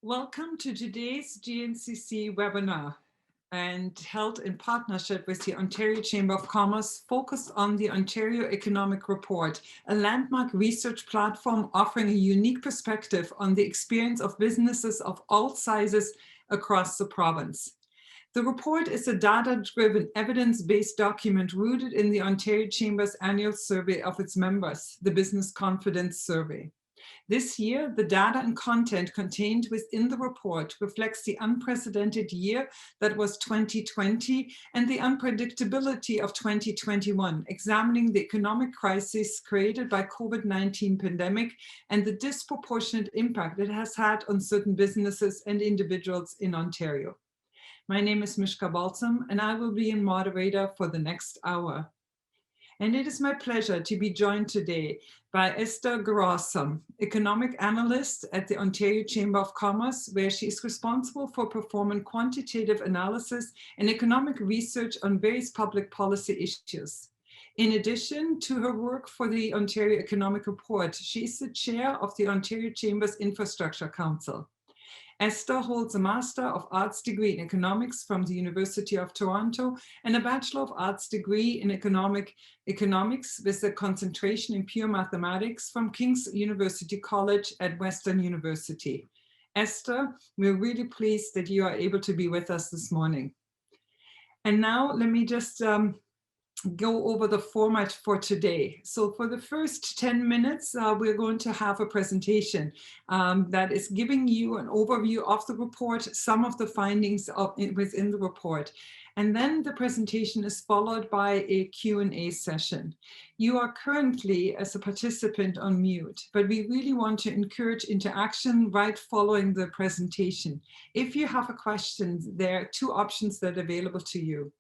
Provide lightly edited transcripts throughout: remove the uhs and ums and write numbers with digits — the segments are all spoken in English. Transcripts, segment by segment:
Welcome to today's GNCC webinar and held in partnership with the Ontario Chamber of Commerce, focused on the Ontario Economic Report, a landmark research platform offering a unique perspective on the experience of businesses of all sizes across the province. The report is a data-driven, evidence-based document rooted in the Ontario Chamber's annual survey of its members, the Business Confidence Survey. This year, the data and content contained within the report reflects the unprecedented year that was 2020 and the unpredictability of 2021, examining the economic crisis created by COVID-19 pandemic and the disproportionate impact it has had on certain businesses and individuals in Ontario. My name is Mishka Balsom, and I will be your moderator for the next hour. And it is my pleasure to be joined today by Ester, Gerassime, economic analyst at the Ontario Chamber of Commerce, where she is responsible for performing quantitative analysis and economic research on various public policy issues. In addition to her work for the Ontario Economic Report, she is the chair of the Ontario Chamber's Infrastructure Council. Ester holds a Master of Arts degree in Economics from the University of Toronto and a Bachelor of Arts degree in Economics with a concentration in pure mathematics from King's University College at Western University. Ester, we're really pleased that you are able to be with us this morning. And now let me just go over the format for today. So for the first 10 minutes, we're going to have a presentation that is giving you an overview of the report, some of the findings within the report. And then the presentation is followed by a Q&A session. You are currently, as a participant, on mute, but we really want to encourage interaction right following the presentation. If you have a question, there are two options that are available to you.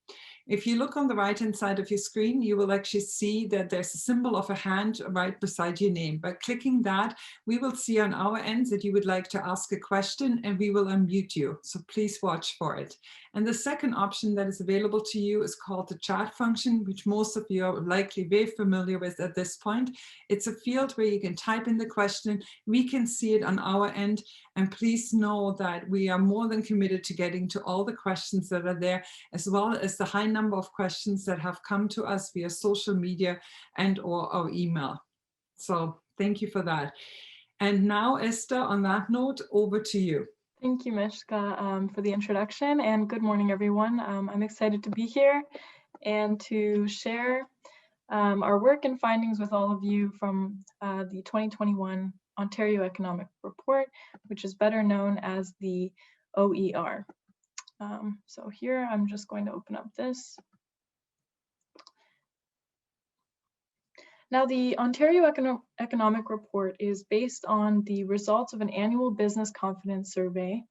If you look on the right-hand side of your screen, you will actually see that there's a symbol of a hand right beside your name. By clicking that, we will see on our end that you would like to ask a question and we will unmute you. So please watch for it. And the second option that is available to you is called the chat function, which most of you are likely very familiar with at this point. It's a field where you can type in the question. We can see it on our end. And please know that we are more than committed to getting to all the questions that are there, as well as the high number of questions that have come to us via social media and or our email. So thank you for that. And now, Ester, on that note, over to you. Thank you, Mishka, for the introduction, and good morning, everyone. I'm excited to be here and to share our work and findings with all of you from the 2021 Ontario Economic Report, which is better known as the OER. So here I'm just going to open up this. Now, the Ontario Economic Report is based on the results of an annual business confidence survey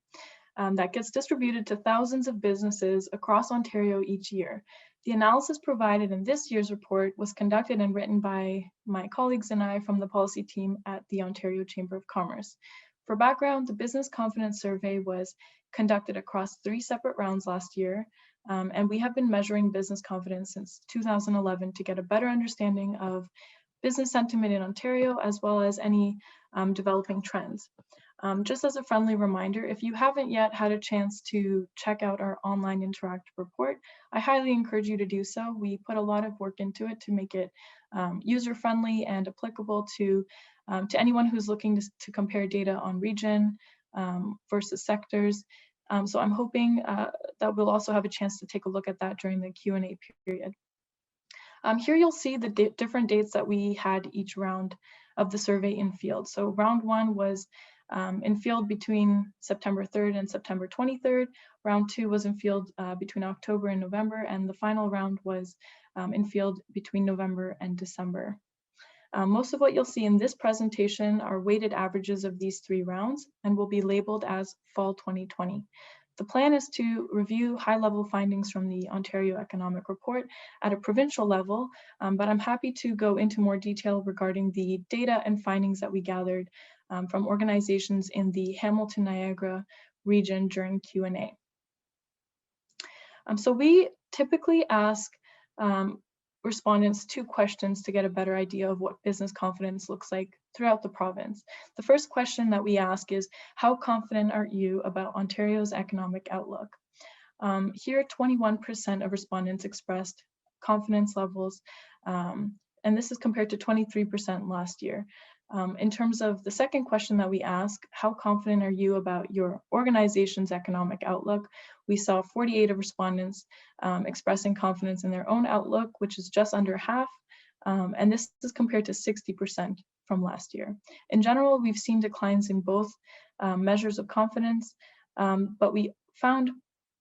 that gets distributed to thousands of businesses across Ontario each year. The analysis provided in this year's report was conducted and written by my colleagues and I from the policy team at the Ontario Chamber of Commerce. For background, the Business Confidence Survey was conducted across 3 separate rounds last year, and we have been measuring business confidence since 2011 to get a better understanding of business sentiment in Ontario, as well as any developing trends. Just as a friendly reminder, if you haven't yet had a chance to check out our online interactive report, I highly encourage you to do so. We put a lot of work into it to make it user-friendly and applicable to anyone who's looking to compare data on region versus sectors. So I'm hoping that we'll also have a chance to take a look at that during the Q&A period. Here you'll see the different dates that we had each round of the survey in field. So round 1 was in field between September 3rd and September 23rd. Round 2 was in field between October and November, and the final round was in field between November and December. Most of what you'll see in this presentation are weighted averages of these 3 rounds and will be labeled as Fall 2020. The plan is to review high-level findings from the Ontario Economic Report at a provincial level, but I'm happy to go into more detail regarding the data and findings that we gathered from organizations in the Hamilton-Niagara region during Q&A. So we typically ask respondents 2 questions to get a better idea of what business confidence looks like throughout the province. The first question that we ask is, how confident are you about Ontario's economic outlook? Here, 21% of respondents expressed confidence levels, and this is compared to 23% last year. In terms of the second question that we ask, how confident are you about your organization's economic outlook? We saw 48 of respondents expressing confidence in their own outlook, which is just under half, and this is compared to 60% from last year. In general, we've seen declines in both measures of confidence, but we found,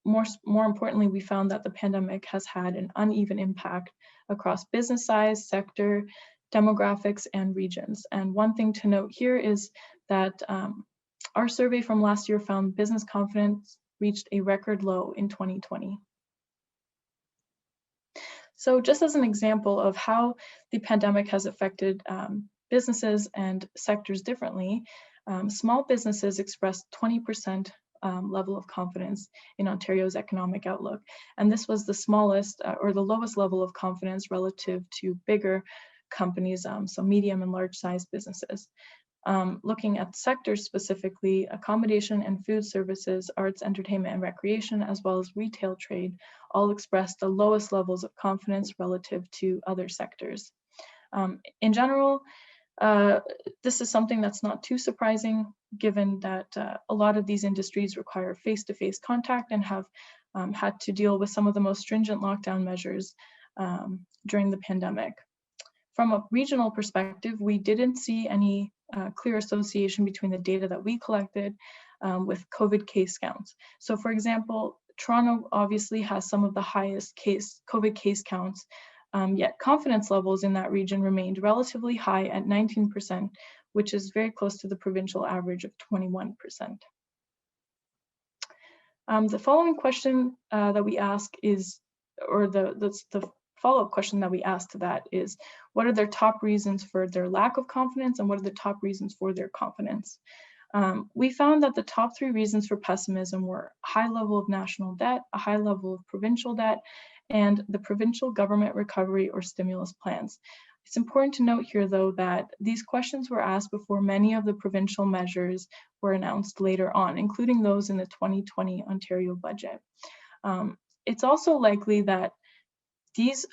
more importantly, we found that the pandemic has had an uneven impact across business size, sector, demographics, and regions. And one thing to note here is that our survey from last year found business confidence reached a record low in 2020. So just as an example of how the pandemic has affected businesses and sectors differently, small businesses expressed 20% level of confidence in Ontario's economic outlook. And this was the smallest or the lowest level of confidence relative to bigger companies, so medium and large sized businesses. Looking at sectors specifically, accommodation and food services, arts, entertainment, and recreation, as well as retail trade, all expressed the lowest levels of confidence relative to other sectors. In general, this is something that's not too surprising, given that a lot of these industries require face-to-face contact and have had to deal with some of the most stringent lockdown measures during the pandemic. From a regional perspective, we didn't see any clear association between the data that we collected with COVID case counts. So for example, Toronto obviously has some of the highest COVID case counts, yet confidence levels in that region remained relatively high at 19%, which is very close to the provincial average of 21%. The following question that we ask is, or the follow-up question that we asked to that is, what are their top reasons for their lack of confidence and what are the top reasons for their confidence? We found that the top 3 reasons for pessimism were a high level of national debt, a high level of provincial debt, and the provincial government recovery or stimulus plans. It's important to note here, though, that these questions were asked before many of the provincial measures were announced later on, including those in the 2020 Ontario budget. It's also likely that these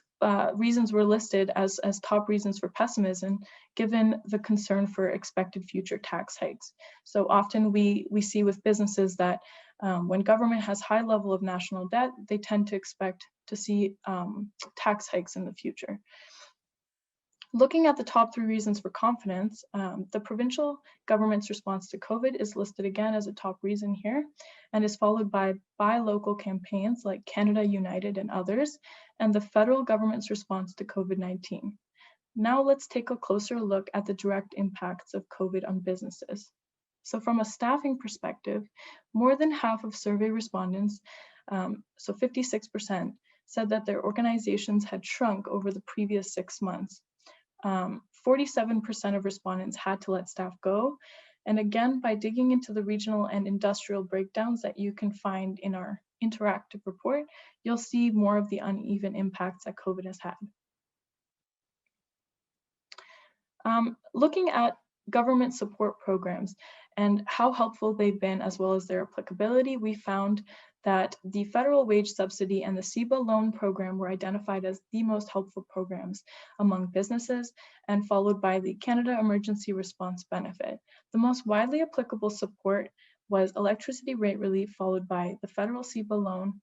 reasons were listed as top reasons for pessimism, given the concern for expected future tax hikes. So often we see with businesses that when government has high level of national debt, they tend to expect to see tax hikes in the future. Looking at the top 3 reasons for confidence, the provincial government's response to COVID is listed again as a top reason here, and is followed by buy local campaigns like Canada United and others, and the federal government's response to COVID-19. Now let's take a closer look at the direct impacts of COVID on businesses. So from a staffing perspective, more than half of survey respondents, so 56%, said that their organizations had shrunk over the previous 6 months. 47% of respondents had to let staff go. And again, by digging into the regional and industrial breakdowns that you can find in our interactive report, you'll see more of the uneven impacts that COVID has had. Looking at government support programs and how helpful they've been, as well as their applicability, we found that the federal wage subsidy and the CEBA loan program were identified as the most helpful programs among businesses, and followed by the Canada Emergency Response Benefit. The most widely applicable support was electricity rate relief, followed by the federal CEBA loan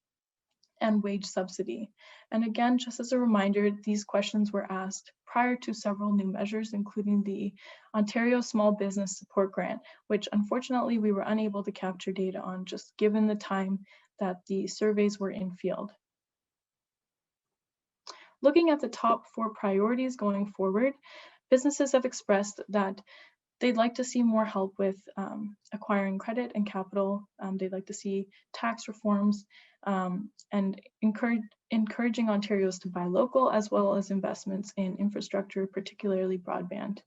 and wage subsidy. And again, just as a reminder, these questions were asked prior to several new measures, including the Ontario Small Business Support Grant, which unfortunately we were unable to capture data on, just given the time that the surveys were in field. Looking at the top 4 priorities going forward, businesses have expressed that they'd like to see more help with acquiring credit and capital. They'd like to see tax reforms and encouraging Ontarians to buy local, as well as investments in infrastructure, particularly broadband.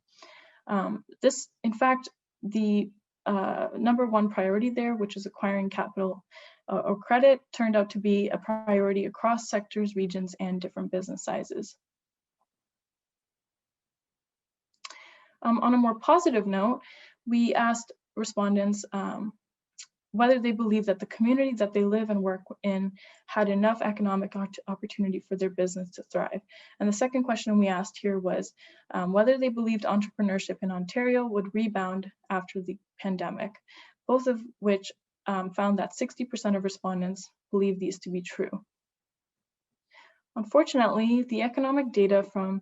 This, in fact, the number 1 priority there, which is acquiring capital or credit, turned out to be a priority across sectors, regions, and different business sizes. On a more positive note, we asked respondents whether they believe that the community that they live and work in had enough economic opportunity for their business to thrive. And the second question we asked here was whether they believed entrepreneurship in Ontario would rebound after the pandemic, both of which found that 60% of respondents believe these to be true. Unfortunately, the economic data from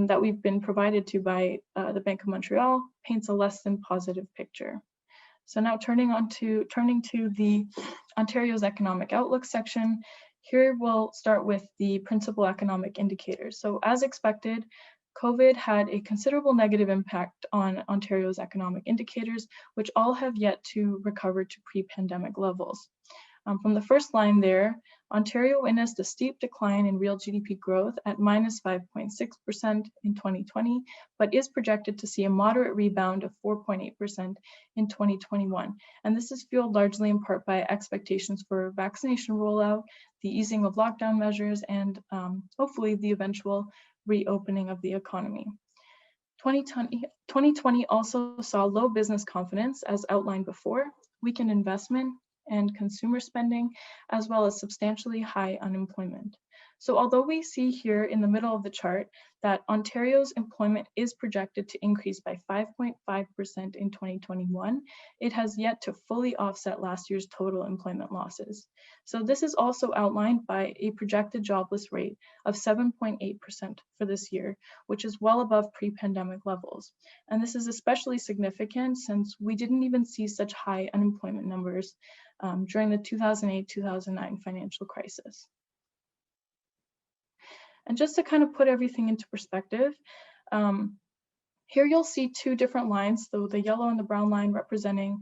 that we've been provided to by the Bank of Montreal paints a less than positive picture. So now turning to the Ontario's economic outlook section, here we'll start with the principal economic indicators. So as expected, COVID had a considerable negative impact on Ontario's economic indicators, which all have yet to recover to pre-pandemic levels. From the first line there, Ontario witnessed a steep decline in real GDP growth at -5.6% in 2020, but is projected to see a moderate rebound of 4.8% in 2021. And this is fueled largely in part by expectations for vaccination rollout, the easing of lockdown measures, and hopefully the eventual reopening of the economy. 2020 also saw low business confidence, as outlined before, weakened investment and consumer spending, as well as substantially high unemployment. So although we see here in the middle of the chart that Ontario's employment is projected to increase by 5.5% in 2021, it has yet to fully offset last year's total employment losses. So this is also outlined by a projected jobless rate of 7.8% for this year, which is well above pre-pandemic levels. And this is especially significant since we didn't even see such high unemployment numbers during the 2008-2009 financial crisis. And just to kind of put everything into perspective, here you'll see two different lines, so the yellow and the brown line representing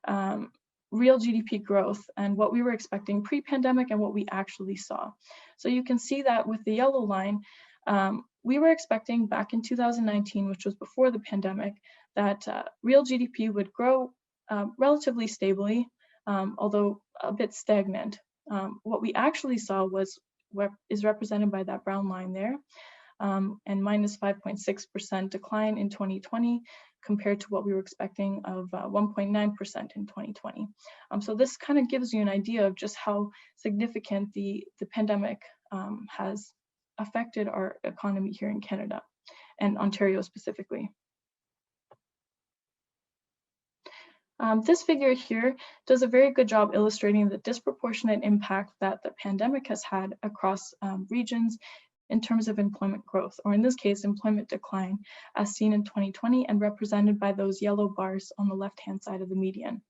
real GDP growth and what we were expecting pre-pandemic and what we actually saw. So you can see that with the yellow line, we were expecting back in 2019, which was before the pandemic, that real GDP would grow relatively stably, although a bit stagnant. What we actually saw was what is represented by that brown line there, and -5.6% decline in 2020 compared to what we were expecting of 1.9% in 2020. So this kind of gives you an idea of just how significant the pandemic has affected our economy here in Canada and Ontario specifically. This figure here does a very good job illustrating the disproportionate impact that the pandemic has had across regions in terms of employment growth, or in this case, employment decline, as seen in 2020 and represented by those yellow bars on the left-hand side of the median.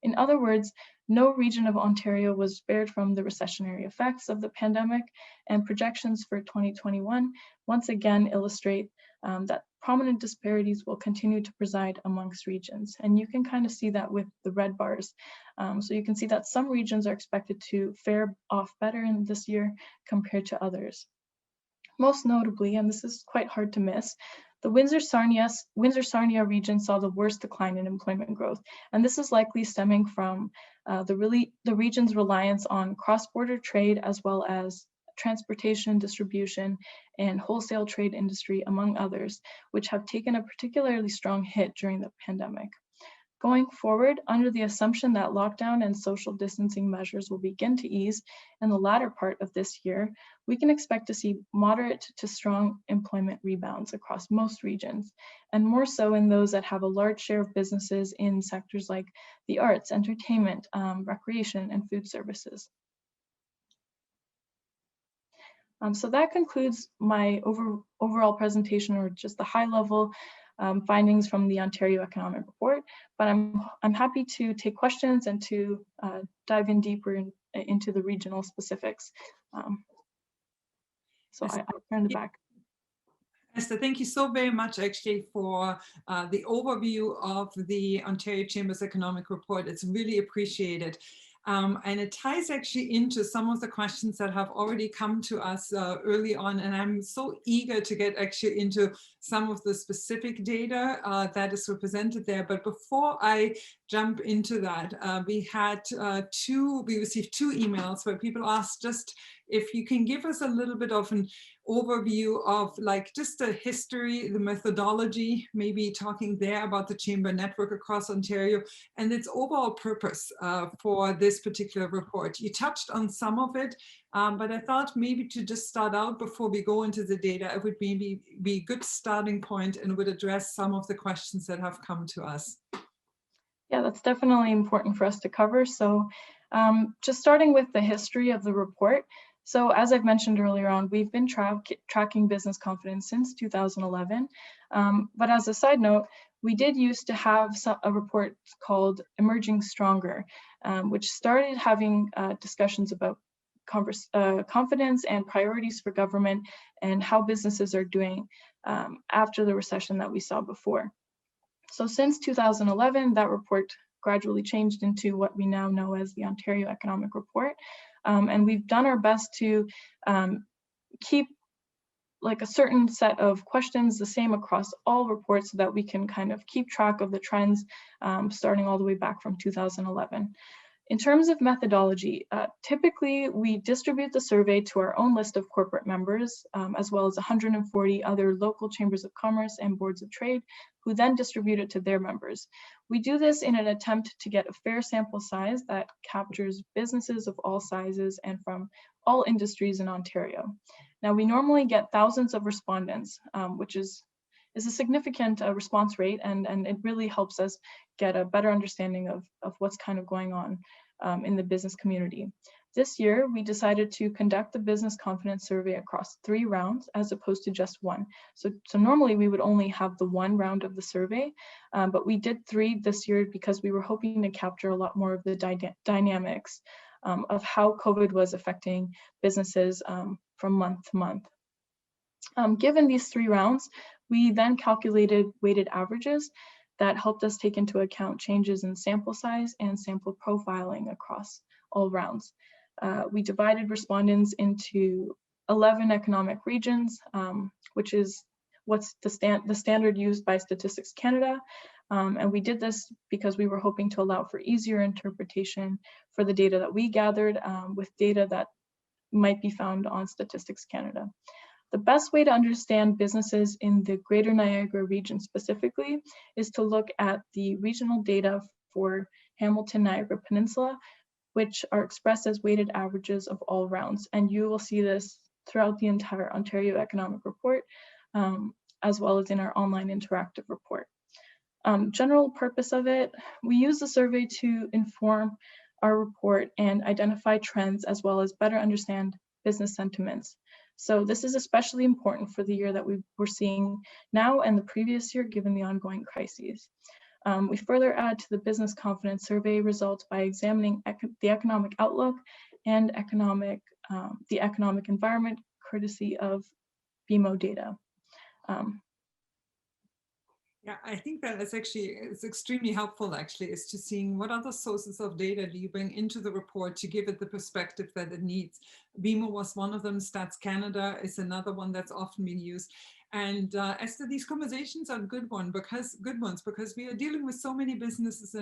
In other words, no region of Ontario was spared from the recessionary effects of the pandemic, and projections for 2021 once again illustrate that prominent disparities will continue to preside amongst regions. And you can kind of see that with the red bars. So you can see that some regions are expected to fare off better in this year compared to others. Most notably, and this is quite hard to miss, the Windsor-Sarnia region saw the worst decline in employment growth. And this is likely stemming from the region's reliance on cross-border trade, as well as transportation, distribution, and wholesale trade industry, among others, which have taken a particularly strong hit during the pandemic. Going forward, under the assumption that lockdown and social distancing measures will begin to ease in the latter part of this year, we can expect to see moderate to strong employment rebounds across most regions, and more so in those that have a large share of businesses in sectors like the arts, entertainment, recreation, and food services. So that concludes my overall presentation, or just the high-level findings from the Ontario Economic Report. But I'm happy to take questions and to dive in deeper into the regional specifics. So I'll turn it back. Esther, thank you so very much actually for the overview of the Ontario Chamber's Economic Report. It's really appreciated. And it ties actually into some of the questions that have already come to us early on. And I'm so eager to get actually into some of the specific data that is represented there. But before I jump into that, we received two emails where people asked just, if you can give us a little bit of an overview of like just the history, the methodology, maybe talking there about the Chamber network across Ontario and its overall purpose for this particular report. You touched on some of it, but I thought maybe to just start out before we go into the data, it would maybe be a good starting point and would address some of the questions that have come to us. Yeah, that's definitely important for us to cover. So just starting with the history of the report. So as I've mentioned earlier on, we've been tracking business confidence since 2011. But as a side note, we did used to have a report called Emerging Stronger, which started having discussions about confidence and priorities for government and how businesses are doing after the recession that we saw before. So since 2011, that report gradually changed into what we now know as the Ontario Economic Report. And we've done our best to keep like a certain set of questions the same across all reports so that we can kind of keep track of the trends starting all the way back from 2011. In terms of methodology, typically we distribute the survey to our own list of corporate members, as well as 140 other local chambers of commerce and boards of trade, who then distribute it to their members. We do this in an attempt to get a fair sample size that captures businesses of all sizes and from all industries in Ontario. Now, we normally get thousands of respondents, which is a significant response rate, and it really helps us get a better understanding of what's kind of going on in the business community. This year, we decided to conduct the business confidence survey across 3 rounds as opposed to just 1. So normally we would only have the 1 round of the survey, but we did 3 this year because we were hoping to capture a lot more of the dynamics of how COVID was affecting businesses from month to month. Given these 3 rounds, we then calculated weighted averages that helped us take into account changes in sample size and sample profiling across all rounds. We divided respondents into 11 economic regions, which is what's the standard used by Statistics Canada. And we did this because we were hoping to allow for easier interpretation for the data that we gathered with data that might be found on Statistics Canada. The best way to understand businesses in the Greater Niagara region specifically is to look at the regional data for Hamilton Niagara Peninsula, which are expressed as weighted averages of all rounds. And you will see this throughout the entire Ontario Economic Report, as well as in our online interactive report. General purpose of it, we use the survey to inform our report and identify trends, as well as better understand business sentiments. So this is especially important for the year that we're seeing now and the previous year, given the ongoing crises. We further add to the business confidence survey results by examining the economic outlook and the economic environment, courtesy of BMO data. Yeah, I think that it's extremely helpful actually, is to seeing what other sources of data do you bring into the report to give it the perspective that it needs. BMO was one of them, Stats Canada is another one that's often been used. And Esther, these conversations are good ones because we are dealing with so many businesses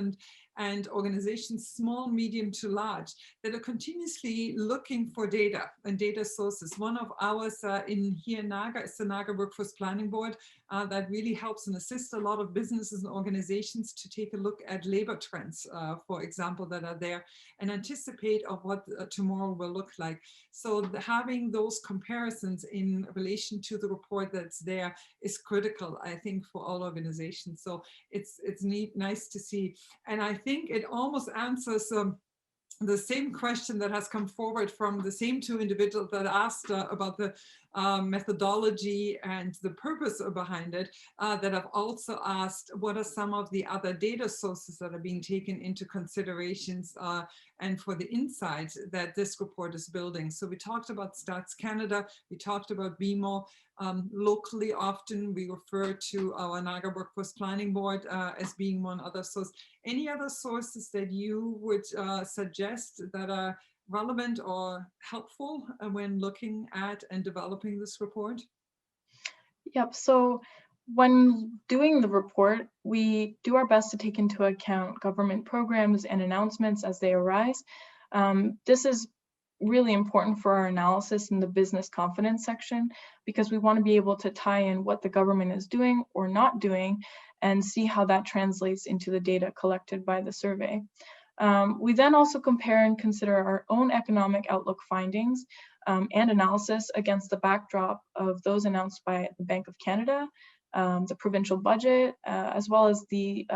and organizations, small, medium to large, that are continuously looking for data and data sources. One of ours in Niagara is the Niagara Workforce Planning Board that really helps and assists a lot of businesses and organizations to take a look at labor trends, for example, that are there and anticipate of what tomorrow will look like. So having those comparisons in relation to the report that's there is critical, I think, for all organizations. So it's nice to see. And I think it almost answers the same question that has come forward from the same 2 individuals that asked about the methodology and the purpose behind it, that have also asked what are some of the other data sources that are being taken into considerations and for the insights that this report is building. So we talked about Stats Canada, we talked about BMO. Locally, often we refer to our Niagara Workforce Planning Board as being one other source. Any other sources that you would suggest that are relevant or helpful when looking at and developing this report? Yep, so when doing the report, we do our best to take into account government programs and announcements as they arise. This is really important for our analysis in the business confidence section, because we want to be able to tie in what the government is doing or not doing and see how that translates into the data collected by the survey. We then also compare and consider our own economic outlook findings and analysis against the backdrop of those announced by the Bank of Canada, the provincial budget, as well as the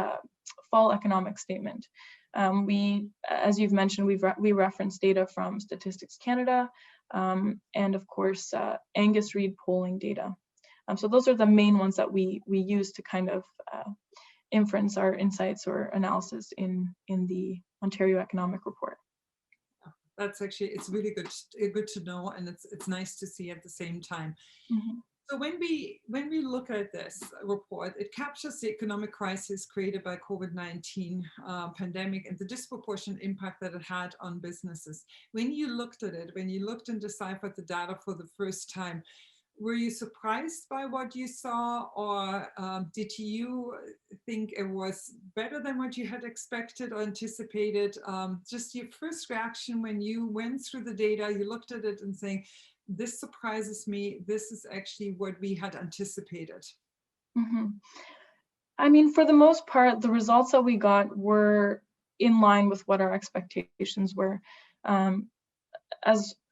fall economic statement. As you've mentioned, we reference data from Statistics Canada and of course Angus Reid polling data. So those are the main ones that we use to kind of inference our insights or analysis in the Ontario Economic Report. That's actually, it's really good to know, and it's nice to see at the same time. Mm-hmm. So when we look at this report, it captures the economic crisis created by COVID-19 pandemic and the disproportionate impact that it had on businesses. When you looked at it, when you looked and deciphered the data for the first time, were you surprised by what you saw, or did you think it was better than what you had expected or anticipated? Just your first reaction when you went through the data, you looked at it and saying, this surprises me, this is actually what we had anticipated. Mm-hmm. I mean, for the most part, the results that we got were in line with what our expectations were.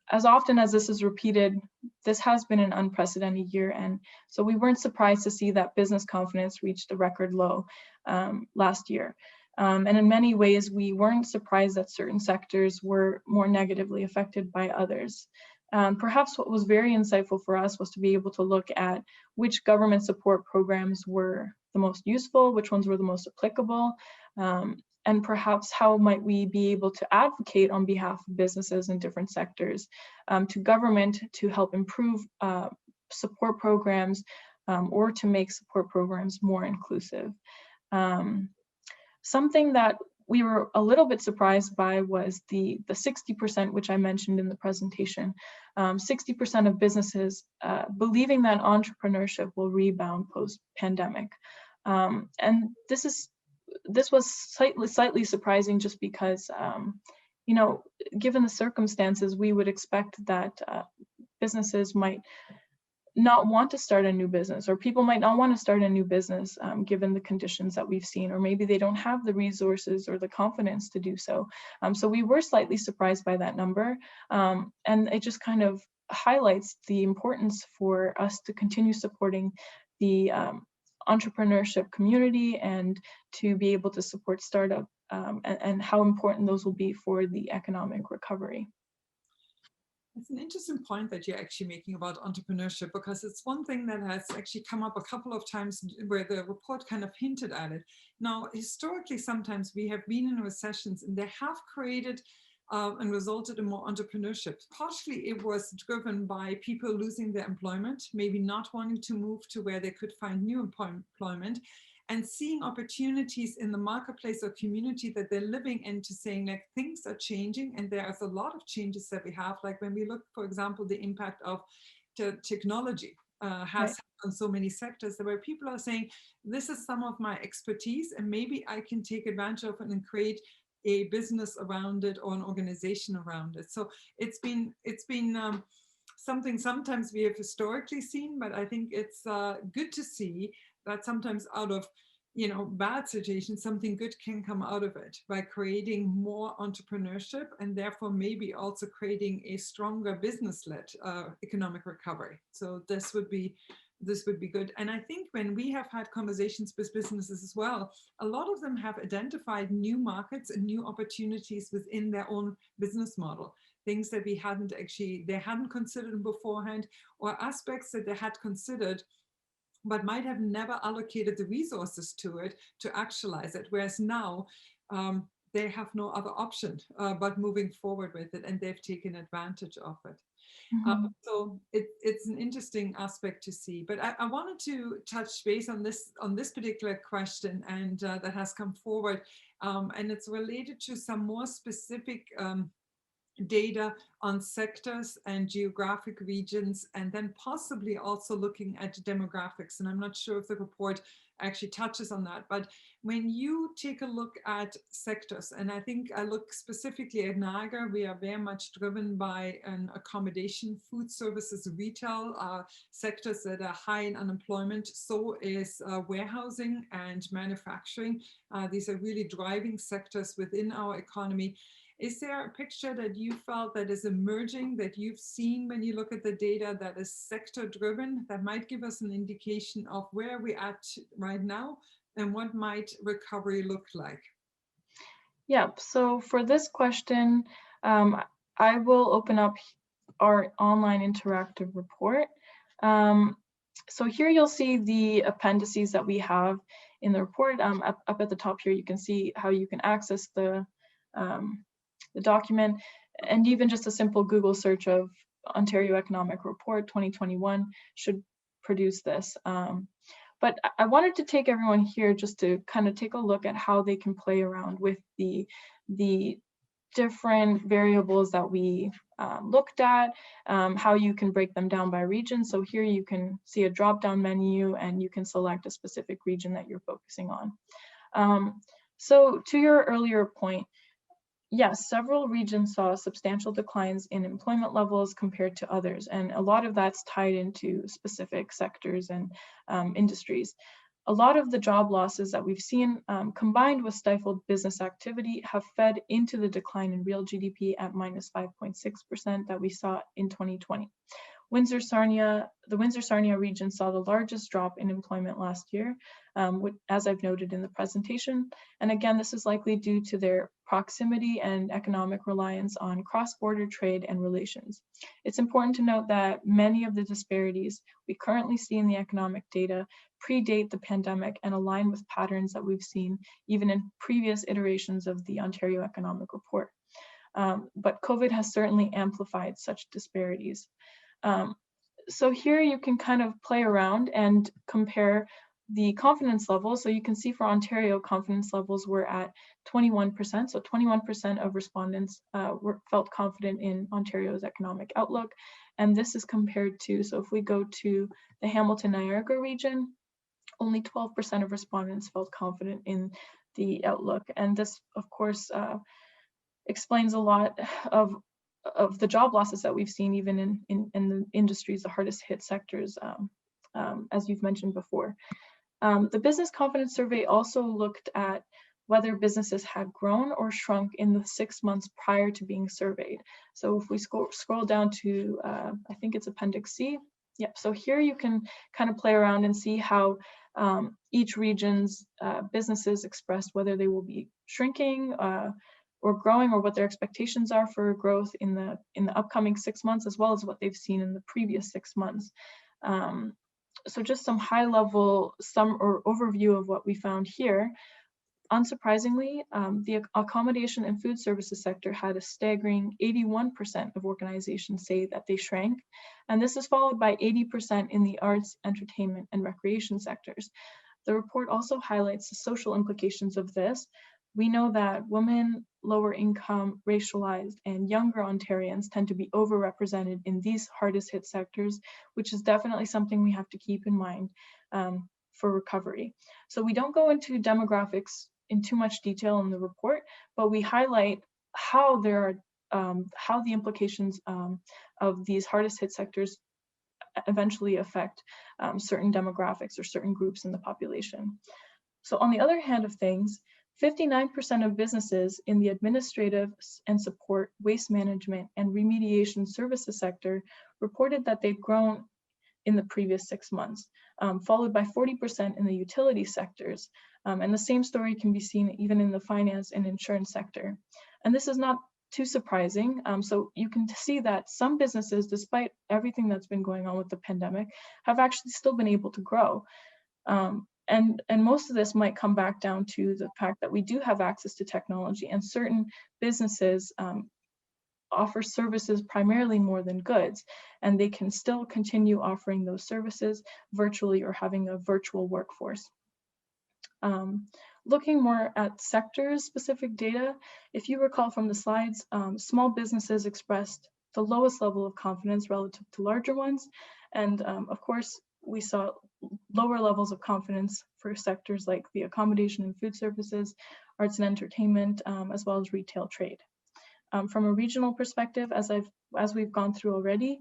As often as this is repeated, this has been an unprecedented year, and so we weren't surprised to see that business confidence reached a record low last year. And in many ways, we weren't surprised that certain sectors were more negatively affected by others. Perhaps what was very insightful for us was to be able to look at which government support programs were the most useful, which ones were the most applicable, and perhaps how might we be able to advocate on behalf of businesses in different sectors to government to help improve support programs or to make support programs more inclusive. Something that we were a little bit surprised by was the 60%, which I mentioned in the presentation. 60% of businesses believing that entrepreneurship will rebound post-pandemic. And this was slightly surprising, just because, you know, given the circumstances, we would expect that businesses might not want to start a new business, or people might not want to start a new business given the conditions that we've seen, or maybe they don't have the resources or the confidence to do so. So we were slightly surprised by that number, and it just kind of highlights the importance for us to continue supporting the entrepreneurship community and to be able to support startup and how important those will be for the economic recovery. It's an interesting point that you're actually making about entrepreneurship, because it's one thing that has actually come up a couple of times where the report kind of hinted at it. Now, historically, sometimes we have been in recessions and they have created and resulted in more entrepreneurship. Partially, it was driven by people losing their employment, maybe not wanting to move to where they could find new employment, and seeing opportunities in the marketplace or community that they're living in, to saying like things are changing, and there's a lot of changes that we have. Like when we look, for example, the impact of technology has on so many sectors, where people are saying, this is some of my expertise and maybe I can take advantage of it and create a business around it or an organization around it. So it's been something sometimes we have historically seen, but I think it's good to see that sometimes out of, you know, bad situations, something good can come out of it by creating more entrepreneurship, and therefore maybe also creating a stronger business-led economic recovery. So this would be good. And I think when we have had conversations with businesses as well, a lot of them have identified new markets and new opportunities within their own business model. Things that they hadn't considered beforehand, or aspects that they had considered but might have never allocated the resources to it to actualize it. Whereas now they have no other option but moving forward with it, and they've taken advantage of it. Mm-hmm. So it's an interesting aspect to see. But I wanted to touch base on this particular question, and that has come forward, and it's related to some more specific data on sectors and geographic regions, and then possibly also looking at demographics. And I'm not sure if the report actually touches on that. But when you take a look at sectors, and I think I look specifically at Niagara, we are very much driven by an accommodation, food services, retail sectors that are high in unemployment. So is warehousing and manufacturing. These are really driving sectors within our economy. Is there a picture that you felt that is emerging, that you've seen when you look at the data, that is sector driven, that might give us an indication of where we're at right now and what might recovery look like? Yeah, so for this question, I will open up our online interactive report. So here you'll see the appendices that we have in the report. Up at the top here, you can see how you can access the document, and even just a simple Google search of Ontario Economic Report 2021 should produce this. But I wanted to take everyone here just to kind of take a look at how they can play around with the different variables that we looked at, how you can break them down by region. So here you can see a drop-down menu and you can select a specific region that you're focusing on. So to your earlier point, yes, several regions saw substantial declines in employment levels compared to others, and a lot of that's tied into specific sectors and industries. A lot of the job losses that we've seen combined with stifled business activity have fed into the decline in real GDP at minus 5.6% that we saw in 2020. The Windsor-Sarnia region saw the largest drop in employment last year, as I've noted in the presentation. And again, this is likely due to their proximity and economic reliance on cross-border trade and relations. It's important to note that many of the disparities we currently see in the economic data predate the pandemic and align with patterns that we've seen even in previous iterations of the Ontario Economic Report. But COVID has certainly amplified such disparities. So here you can kind of play around and compare the confidence level. So you can see for Ontario, confidence levels were at 21%. So 21% of respondents felt confident in Ontario's economic outlook. And this is compared to, so if we go to the Hamilton-Niagara region, only 12% of respondents felt confident in the outlook. And this, of course, explains a lot of the job losses that we've seen even in the industries, the hardest hit sectors, as you've mentioned before. The business confidence survey also looked at whether businesses had grown or shrunk in the 6 months prior to being surveyed. So if we scroll down to, I think it's Appendix C. Yep, so here you can kind of play around and see how each region's businesses expressed whether they will be shrinking or growing, or what their expectations are for growth in the upcoming 6 months, as well as what they've seen in the previous 6 months. So just some high level overview of what we found here. Unsurprisingly, the accommodation and food services sector had a staggering 81% of organizations say that they shrank, and this is followed by 80% in the arts, entertainment, and recreation sectors. The report also highlights the social implications of this. We know that women, lower income, racialized, and younger Ontarians tend to be overrepresented in these hardest hit sectors, which is definitely something we have to keep in mind for recovery. So we don't go into demographics in too much detail in the report, but we highlight how how the implications of these hardest hit sectors eventually affect certain demographics or certain groups in the population. So on the other hand of things, 59% of businesses in the administrative and support, waste management, and remediation services sector reported that they'd grown in the previous 6 months, followed by 40% in the utility sectors. And the same story can be seen even in the finance and insurance sector. And this is not too surprising. So you can see that some businesses, despite everything that's been going on with the pandemic, have actually still been able to grow. And most of this might come back down to the fact that we do have access to technology, and certain businesses offer services primarily more than goods, and they can still continue offering those services virtually or having a virtual workforce. Looking more at sector-specific data, if you recall from the slides, small businesses expressed the lowest level of confidence relative to larger ones, and of course, we saw lower levels of confidence for sectors like the accommodation and food services, arts and entertainment, as well as retail trade. From a regional perspective, as we've gone through already,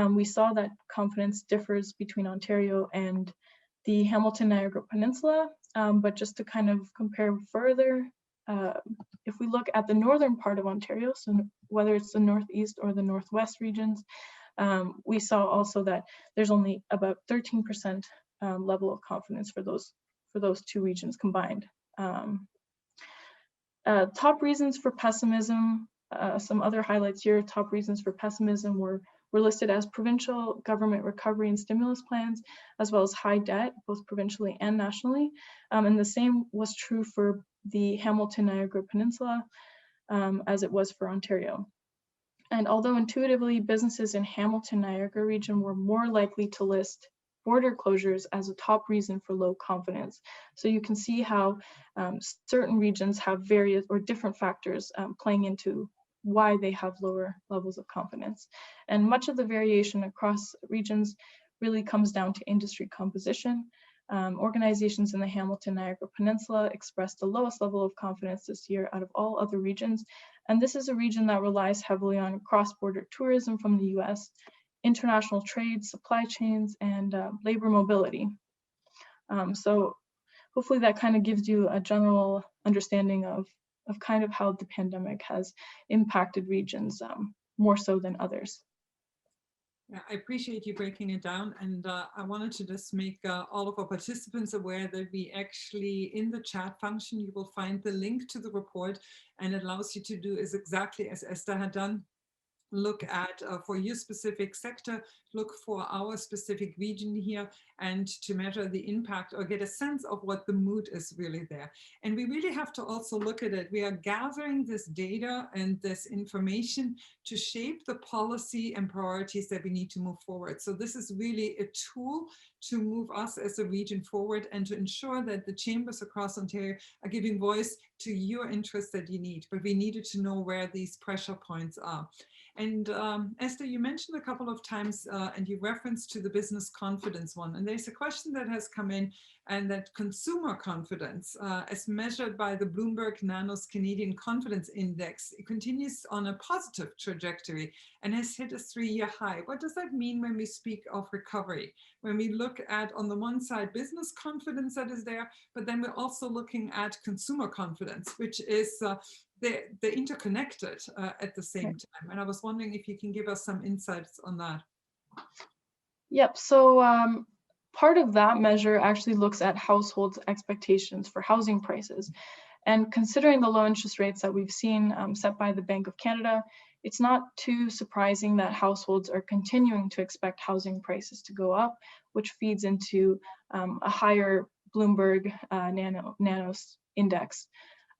we saw that confidence differs between Ontario and the Hamilton-Niagara Peninsula, but just to kind of compare further, if we look at the northern part of Ontario, so whether it's the northeast or the northwest regions, we saw also that there's only about 13% level of confidence for those two regions combined. Top reasons for pessimism, some other highlights here. Top reasons for pessimism were listed as provincial government recovery and stimulus plans, as well as high debt, both provincially and nationally. And the same was true for the Hamilton-Niagara Peninsula, as it was for Ontario. And although intuitively businesses in Hamilton-Niagara region were more likely to list border closures as a top reason for low confidence. So you can see how certain regions have various or different factors playing into why they have lower levels of confidence. And much of the variation across regions really comes down to industry composition. Organizations in the Hamilton-Niagara Peninsula expressed the lowest level of confidence this year out of all other regions. And this is a region that relies heavily on cross-border tourism from the US, international trade, supply chains, and labor mobility. So hopefully that kind of gives you a general understanding of kind of how the pandemic has impacted regions more so than others. Yeah, I appreciate you breaking it down, and I wanted to just make all of our participants aware that we actually, in the chat function, you will find the link to the report, and it allows you to do is exactly as Esther had done. Look at for your specific sector, look for our specific region here, and to measure the impact or get a sense of what the mood is really there. And we really have to also look at it. We are gathering this data and this information to shape the policy and priorities that we need to move forward. So this is really a tool to move us as a region forward and to ensure that the chambers across Ontario are giving voice to your interests that you need. But we needed to know where these pressure points are. And Esther, you mentioned a couple of times, and you referenced to the business confidence one. And there's a question that has come in, and that consumer confidence, as measured by the Bloomberg Nanos Canadian Confidence Index, it continues on a positive trajectory and has hit a 3-year high. What does that mean when we speak of recovery? When we look at, on the one side, business confidence that is there, but then we're also looking at consumer confidence, which is they're interconnected at the same time. And I was wondering if you can give us some insights on that. Yep, so part of that measure actually looks at households' expectations for housing prices. And considering the low interest rates that we've seen set by the Bank of Canada, it's not too surprising that households are continuing to expect housing prices to go up, which feeds into a higher Bloomberg Nanos index.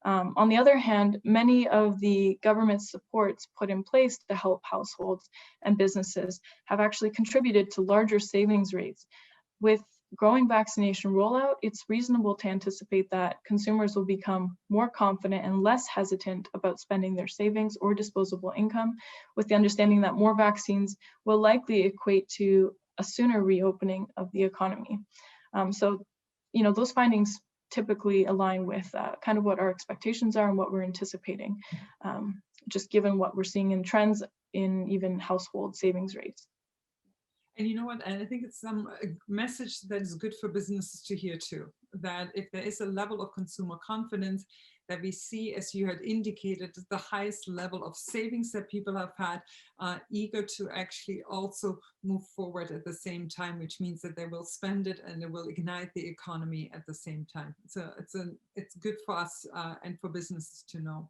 On the other hand, many of the government supports put in place to help households and businesses have actually contributed to larger savings rates. With growing vaccination rollout, it's reasonable to anticipate that consumers will become more confident and less hesitant about spending their savings or disposable income, with the understanding that more vaccines will likely equate to a sooner reopening of the economy. So, you know, those findings typically align with kind of what our expectations are and what we're anticipating, just given what we're seeing in trends in even household savings rates. And you know what, and I think it's some message that is good for businesses to hear too, that if there is a level of consumer confidence that we see, as you had indicated, the highest level of savings that people have had, eager to actually also move forward at the same time, which means that they will spend it and it will ignite the economy at the same time. So it's good for us and for businesses to know.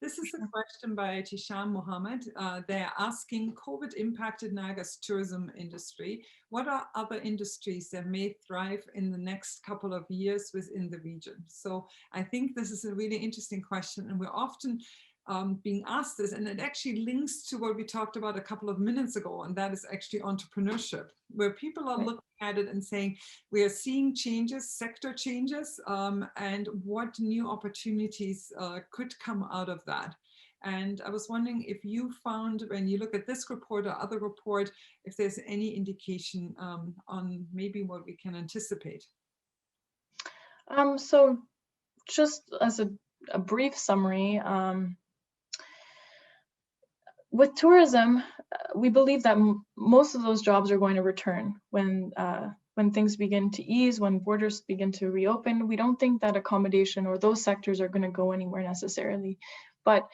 This is a question by Tisham Mohammed. They're asking, COVID impacted Niagara's tourism industry. What are other industries that may thrive in the next couple of years within the region? So I think this is a really interesting question, and we're often being asked this, and it actually links to what we talked about a couple of minutes ago, and that is actually entrepreneurship, where people are looking at it and saying, we are seeing changes, sector changes, and what new opportunities could come out of that. And I was wondering if you found, when you look at this report or other report, if there's any indication on maybe what we can anticipate. So just as a brief summary, with tourism, we believe that most of those jobs are going to return when things begin to ease, when borders begin to reopen. We don't think that accommodation or those sectors are going to go anywhere necessarily. But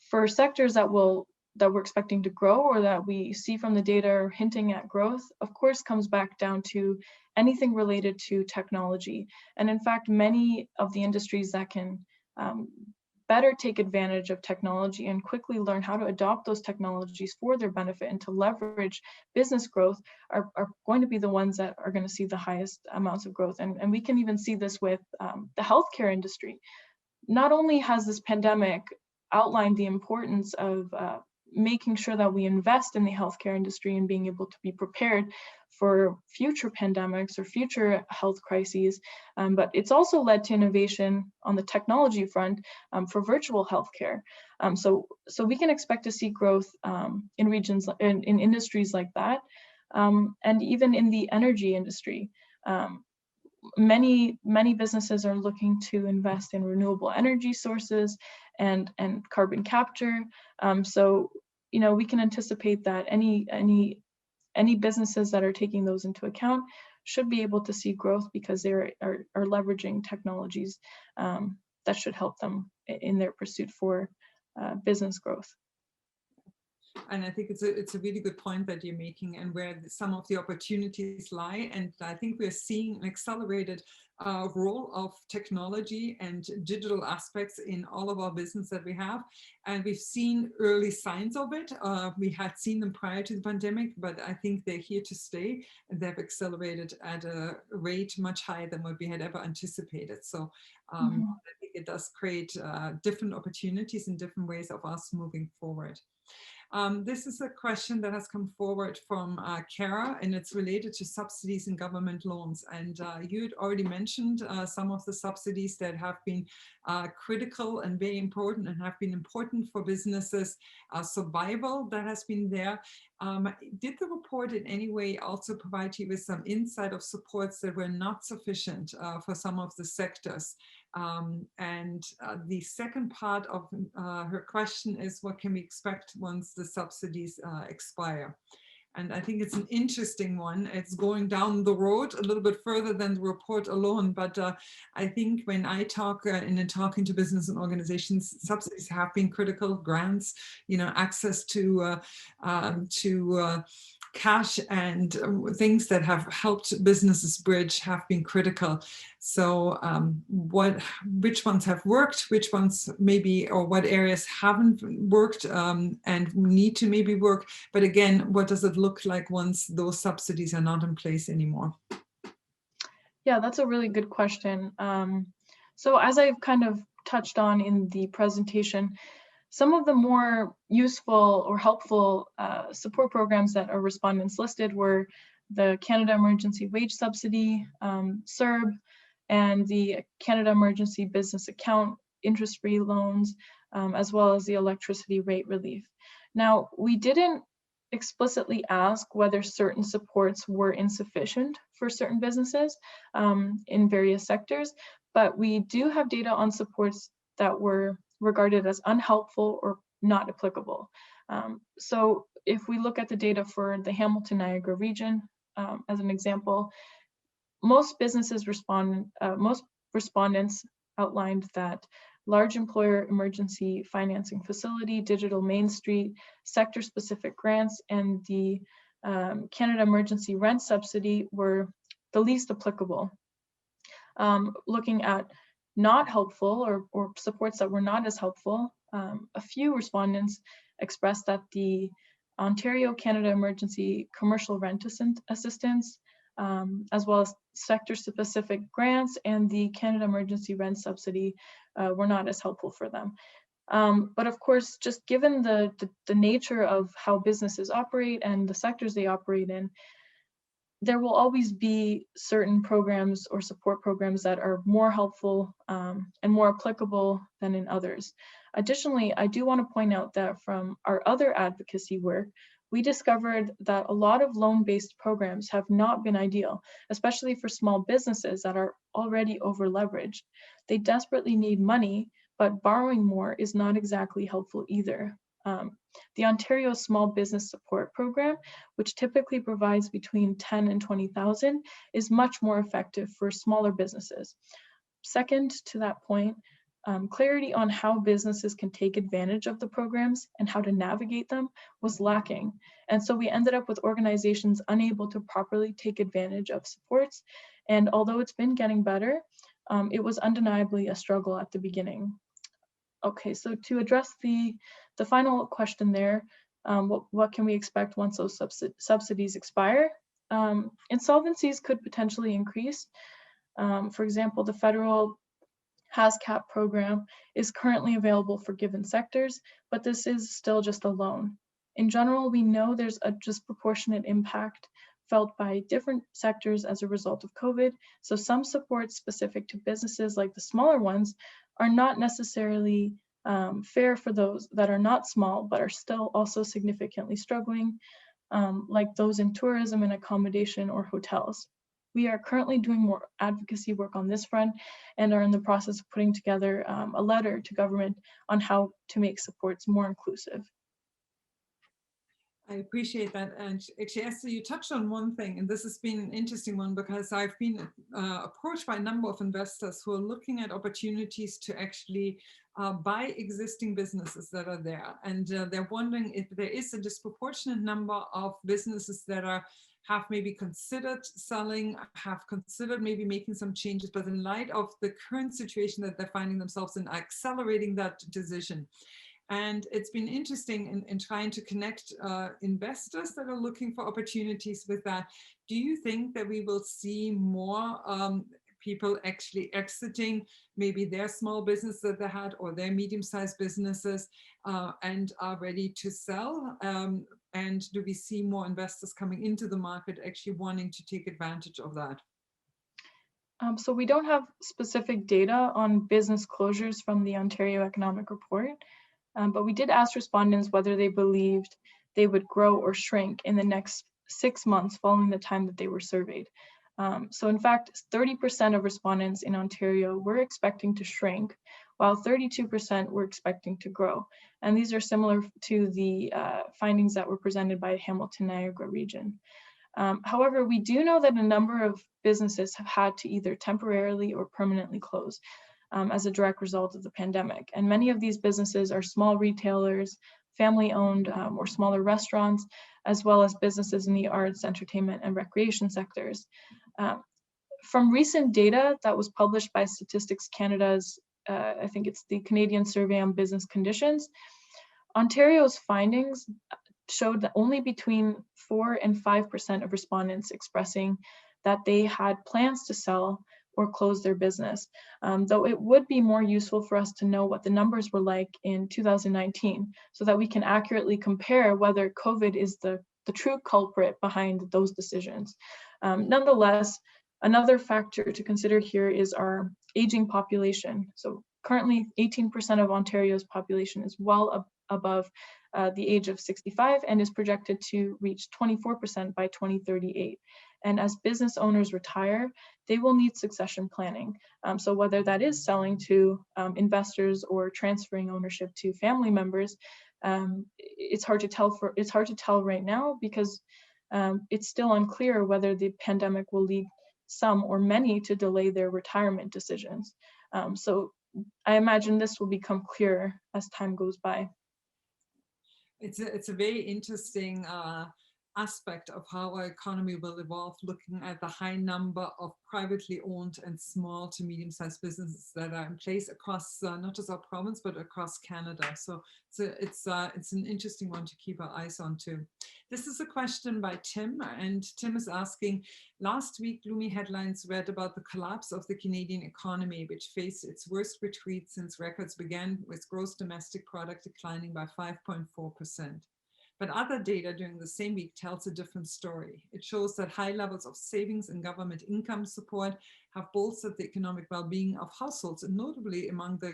for sectors that we're expecting to grow, or that we see from the data are hinting at growth, of course comes back down to anything related to technology. And in fact, many of the industries that can better take advantage of technology and quickly learn how to adopt those technologies for their benefit and to leverage business growth are going to be the ones that are going to see the highest amounts of growth. And we can even see this with the healthcare industry. Not only has this pandemic outlined the importance of making sure that we invest in the healthcare industry and being able to be prepared for future pandemics or future health crises, but it's also led to innovation on the technology front for virtual healthcare. So we can expect to see growth in regions, in industries like that, and even in the energy industry. Many businesses are looking to invest in renewable energy sources and carbon capture. So we can anticipate that any businesses that are taking those into account should be able to see growth because they are leveraging technologies that should help them in their pursuit for business growth. And I think it's a really good point that you're making, and where some of the opportunities lie. And I think we're seeing an accelerated role of technology and digital aspects in all of our business that we have. And we've seen early signs of it. We had seen them prior to the pandemic, but I think they're here to stay, and they've accelerated at a rate much higher than what we had ever anticipated. So I think it does create different opportunities and different ways of us moving forward. This is a question that has come forward from Kara, and it's related to subsidies and government loans. And you had already mentioned some of the subsidies that have been critical and very important and have been important for businesses' survival that has been there. Did the report in any way also provide you with some insight of supports that were not sufficient for some of the sectors? And the second part of her question is, what can we expect once the subsidies expire? And I think it's an interesting one. It's going down the road a little bit further than the report alone. But I think when I talk in talking to business and organizations, subsidies have been critical. Grants, access to cash and things that have helped businesses bridge have been critical. So which ones have worked, which ones maybe, or what areas haven't worked and need to maybe work. But again, what does it look like once those subsidies are not in place anymore? Yeah, that's a really good question. So as I've kind of touched on in the presentation, some of the more useful or helpful support programs that our respondents listed were the Canada Emergency Wage Subsidy, CERB, and the Canada Emergency Business Account interest-free loans, as well as the electricity rate relief. Now, we didn't explicitly ask whether certain supports were insufficient for certain businesses in various sectors, but we do have data on supports that were regarded as unhelpful or not applicable. So if we look at the data for the Hamilton Niagara region, as an example, most respondents outlined that large employer emergency financing facility, digital Main Street, sector-specific grants, and the Canada Emergency Rent Subsidy were the least applicable. Looking at not helpful or supports that were not as helpful, a few respondents expressed that the Ontario Canada Emergency Commercial Rent Assistance, as well as sector-specific grants and the Canada Emergency Rent Subsidy were not as helpful for them. But of course, just given the nature of how businesses operate and the sectors they operate in, there will always be certain programs or support programs that are more helpful and more applicable than in others. Additionally, I do want to point out that from our other advocacy work, we discovered that a lot of loan-based programs have not been ideal, especially for small businesses that are already over-leveraged. They desperately need money, but borrowing more is not exactly helpful either. The Ontario Small Business Support Program, which typically provides between 10 and 20,000, is much more effective for smaller businesses. Second to that point, clarity on how businesses can take advantage of the programs and how to navigate them was lacking. And so we ended up with organizations unable to properly take advantage of supports. And although it's been getting better, it was undeniably a struggle at the beginning. Okay, so to address the final question there, what can we expect once those subsidies expire? Insolvencies could potentially increase. For example, the federal HASCAP program is currently available for given sectors, but this is still just a loan. In general, we know there's a disproportionate impact felt by different sectors as a result of COVID. So some supports specific to businesses like the smaller ones are not necessarily fair for those that are not small, but are still also significantly struggling, like those in tourism and accommodation or hotels. We are currently doing more advocacy work on this front and are in the process of putting together a letter to government on how to make supports more inclusive. I appreciate that. And actually, Esther, you touched on one thing, and this has been an interesting one because I've been approached by a number of investors who are looking at opportunities to actually buy existing businesses that are there. And they're wondering if there is a disproportionate number of businesses that have maybe considered selling, have considered maybe making some changes, but in light of the current situation that they're finding themselves in, accelerating that decision. And it's been interesting in trying to connect investors that are looking for opportunities with that. Do you think that we will see more people actually exiting maybe their small business that they had or their medium-sized businesses and are ready to sell? And do we see more investors coming into the market actually wanting to take advantage of that? So we don't have specific data on business closures from the Ontario Economic Report, but we did ask respondents whether they believed they would grow or shrink in the next 6 months following the time that they were surveyed. So in fact, 30% of respondents in Ontario were expecting to shrink, while 32% were expecting to grow. And these are similar to the findings that were presented by Hamilton Niagara region. However, we do know that a number of businesses have had to either temporarily or permanently close as a direct result of the pandemic. And many of these businesses are small retailers, family-owned or smaller restaurants, as well as businesses in the arts, entertainment, and recreation sectors. From recent data that was published by Statistics Canada's, I think it's the Canadian Survey on Business Conditions, Ontario's findings showed that only between 4 and 5% of respondents expressing that they had plans to sell or close their business, though it would be more useful for us to know what the numbers were like in 2019 so that we can accurately compare whether COVID is the true culprit behind those decisions. Nonetheless, another factor to consider here is our aging population. So currently 18% of Ontario's population is well above the age of 65 and is projected to reach 24% by 2038. And as business owners retire, they will need succession planning. So whether that is selling to investors or transferring ownership to family members, it's hard to tell right now because it's still unclear whether the pandemic will lead some or many to delay their retirement decisions. So I imagine this will become clearer as time goes by. It's a very interesting aspect of how our economy will evolve, looking at the high number of privately owned and small to medium-sized businesses that are in place across not just our province, but across Canada. So it's an interesting one to keep our eyes on too. This is a question by Tim, and Tim is asking, last week gloomy headlines read about the collapse of the Canadian economy, which faced its worst retreat since records began, with gross domestic product declining by 5.4%. But other data during the same week tells a different story. It shows that high levels of savings and government income support have bolstered the economic well-being of households, and notably among the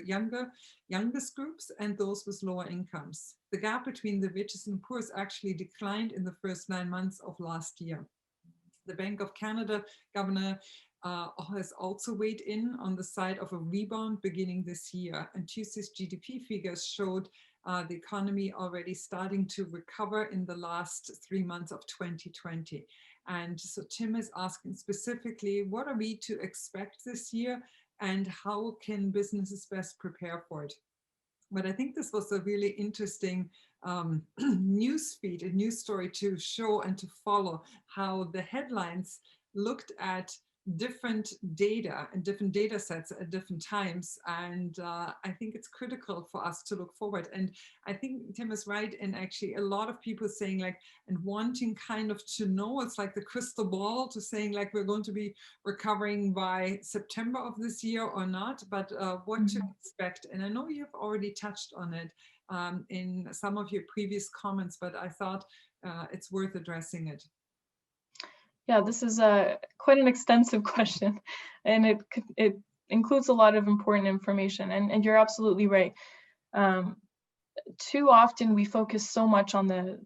youngest groups and those with lower incomes. The gap between the richest and poorest actually declined in the first 9 months of last year. The Bank of Canada governor has also weighed in on the side of a rebound beginning this year. And Tuesday's GDP figures showed the economy already starting to recover in the last 3 months of 2020. And so Tim is asking specifically, what are we to expect this year and how can businesses best prepare for it? But I think this was a really interesting news feed, a news story to show and to follow how the headlines looked at different data and different data sets at different times. And I think it's critical for us to look forward. And I think Tim is right. And actually a lot of people saying like, and wanting kind of to know, it's like the crystal ball to saying like, we're going to be recovering by September of this year or not, but what to expect. And I know you've already touched on it in some of your previous comments, but I thought it's worth addressing it. Yeah, this is quite an extensive question, and it includes a lot of important information, and you're absolutely right. Too often we focus so much on the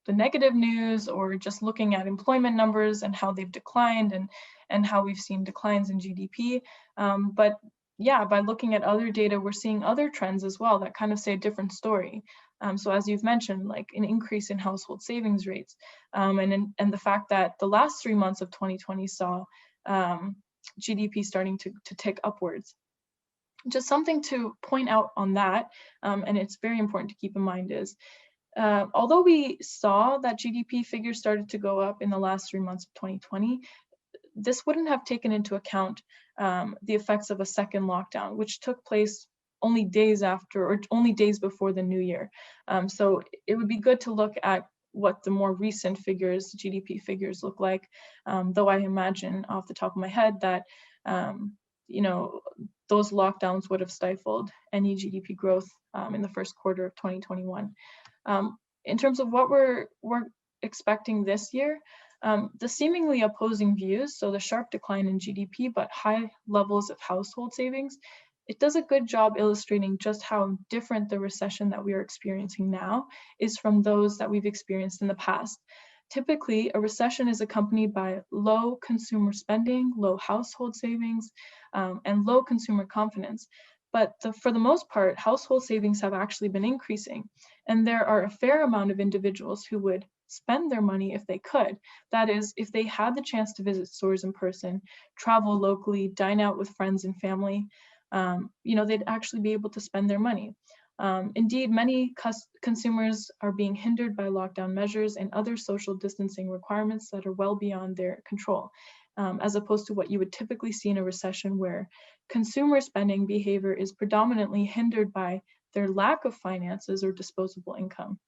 negative news or just looking at employment numbers and how they've declined and how we've seen declines in GDP. But yeah, by looking at other data, we're seeing other trends as well that kind of say a different story. So as you've mentioned, like an increase in household savings rates, and the fact that the last 3 months of 2020 saw GDP starting to tick upwards. Just something to point out on that, and it's very important to keep in mind is, although we saw that GDP figures started to go up in the last 3 months of 2020, this wouldn't have taken into account the effects of a second lockdown, which took place only days after or only days before the new year. So it would be good to look at what the more recent figures, GDP figures look like, though I imagine off the top of my head that you know, those lockdowns would have stifled any GDP growth in the first quarter of 2021. In terms of what we're expecting this year, the seemingly opposing views, so the sharp decline in GDP but high levels of household savings, it does a good job illustrating just how different the recession that we are experiencing now is from those that we've experienced in the past. Typically, a recession is accompanied by low consumer spending, low household savings, and low consumer confidence. But for the most part, household savings have actually been increasing. And there are a fair amount of individuals who would spend their money if they could. That is, if they had the chance to visit stores in person, travel locally, dine out with friends and family, you know, they'd actually be able to spend their money. Indeed, many consumers are being hindered by lockdown measures and other social distancing requirements that are well beyond their control, as opposed to what you would typically see in a recession where consumer spending behavior is predominantly hindered by their lack of finances or disposable income.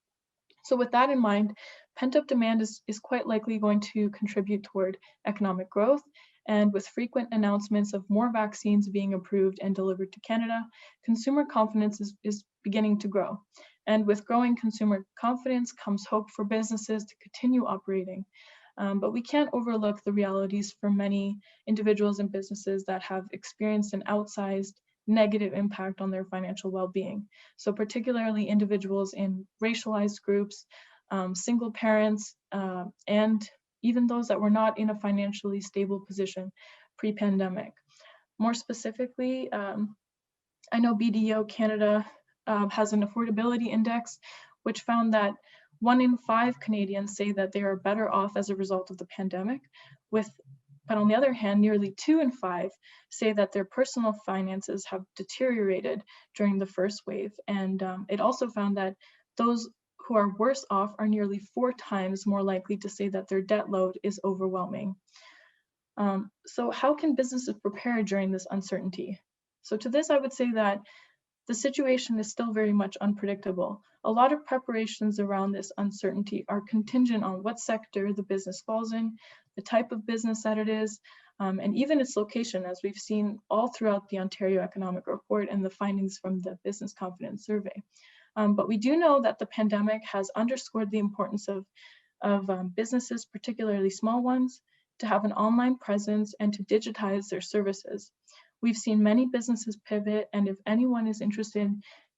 So with that in mind, pent-up demand is quite likely going to contribute toward economic growth. And with frequent announcements of more vaccines being approved and delivered to Canada, consumer confidence is beginning to grow. And with growing consumer confidence comes hope for businesses to continue operating. But we can't overlook the realities for many individuals and businesses that have experienced an outsized negative impact on their financial well-being. So particularly individuals in racialized groups, single parents, and even those that were not in a financially stable position pre-pandemic. More specifically, I know BDO Canada has an affordability index, which found that 1 in 5 Canadians say that they are better off as a result of the pandemic, but on the other hand, nearly 2 in 5 say that their personal finances have deteriorated during the first wave. And it also found that those who are worse off are nearly 4 times more likely to say that their debt load is overwhelming. So how can businesses prepare during this uncertainty? So to this, I would say that the situation is still very much unpredictable. A lot of preparations around this uncertainty are contingent on what sector the business falls in, the type of business that it is, and even its location, as we've seen all throughout the Ontario Economic Report and the findings from the Business Confidence Survey. But we do know that the pandemic has underscored the importance of businesses, particularly small ones, to have an online presence and to digitize their services. We've seen many businesses pivot, and if anyone is interested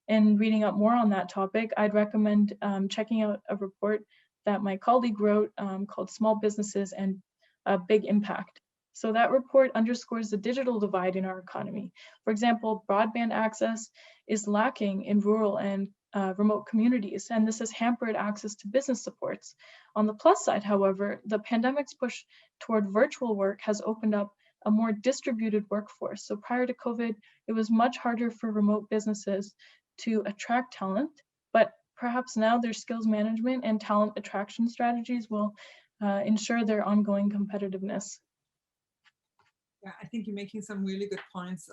in reading up more on that topic, I'd recommend checking out a report that my colleague wrote called Small Businesses and a Big Impact. So that report underscores the digital divide in our economy. For example, broadband access is lacking in rural and remote communities, and this has hampered access to business supports. On the plus side, however, the pandemic's push toward virtual work has opened up a more distributed workforce. So prior to COVID, it was much harder for remote businesses to attract talent, but perhaps now their skills management and talent attraction strategies will ensure their ongoing competitiveness. Yeah, I think you're making some really good points.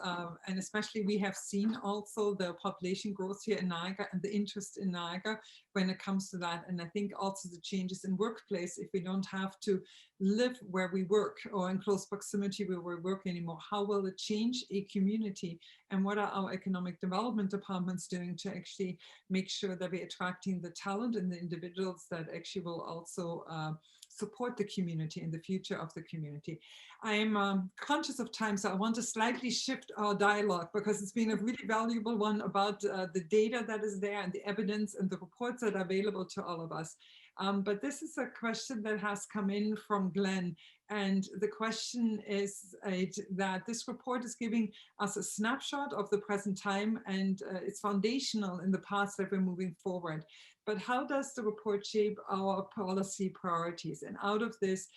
And especially we have seen also the population growth here in Niagara and the interest in Niagara when it comes to that. And I think also the changes in workplace, if we don't have to live where we work or in close proximity where we work anymore, how will it change a community? And what are our economic development departments doing to actually make sure that we're attracting the talent and the individuals that actually will also support the community and the future of the community. I am conscious of time, so I want to slightly shift our dialogue because it's been a really valuable one about the data that is there and the evidence and the reports that are available to all of us. But this is a question that has come in from Glenn. And the question is that this report is giving us a snapshot of the present time, and it's foundational in the paths that we're moving forward. But how does the report shape our policy priorities? And out of this,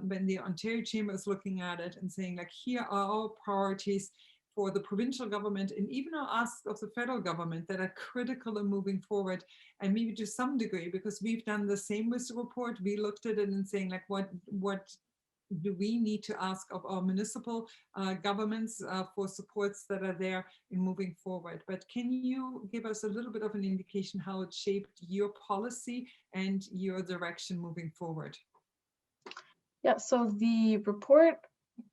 when the Ontario Chamber is looking at it and saying, like, here are our priorities for the provincial government and even our ask of the federal government that are critical in moving forward, and maybe to some degree, because we've done the same with the report, we looked at it and saying, like, what do we need to ask of our municipal governments for supports that are there in moving forward. But can you give us a little bit of an indication how it shaped your policy and your direction moving forward? Yeah, so the report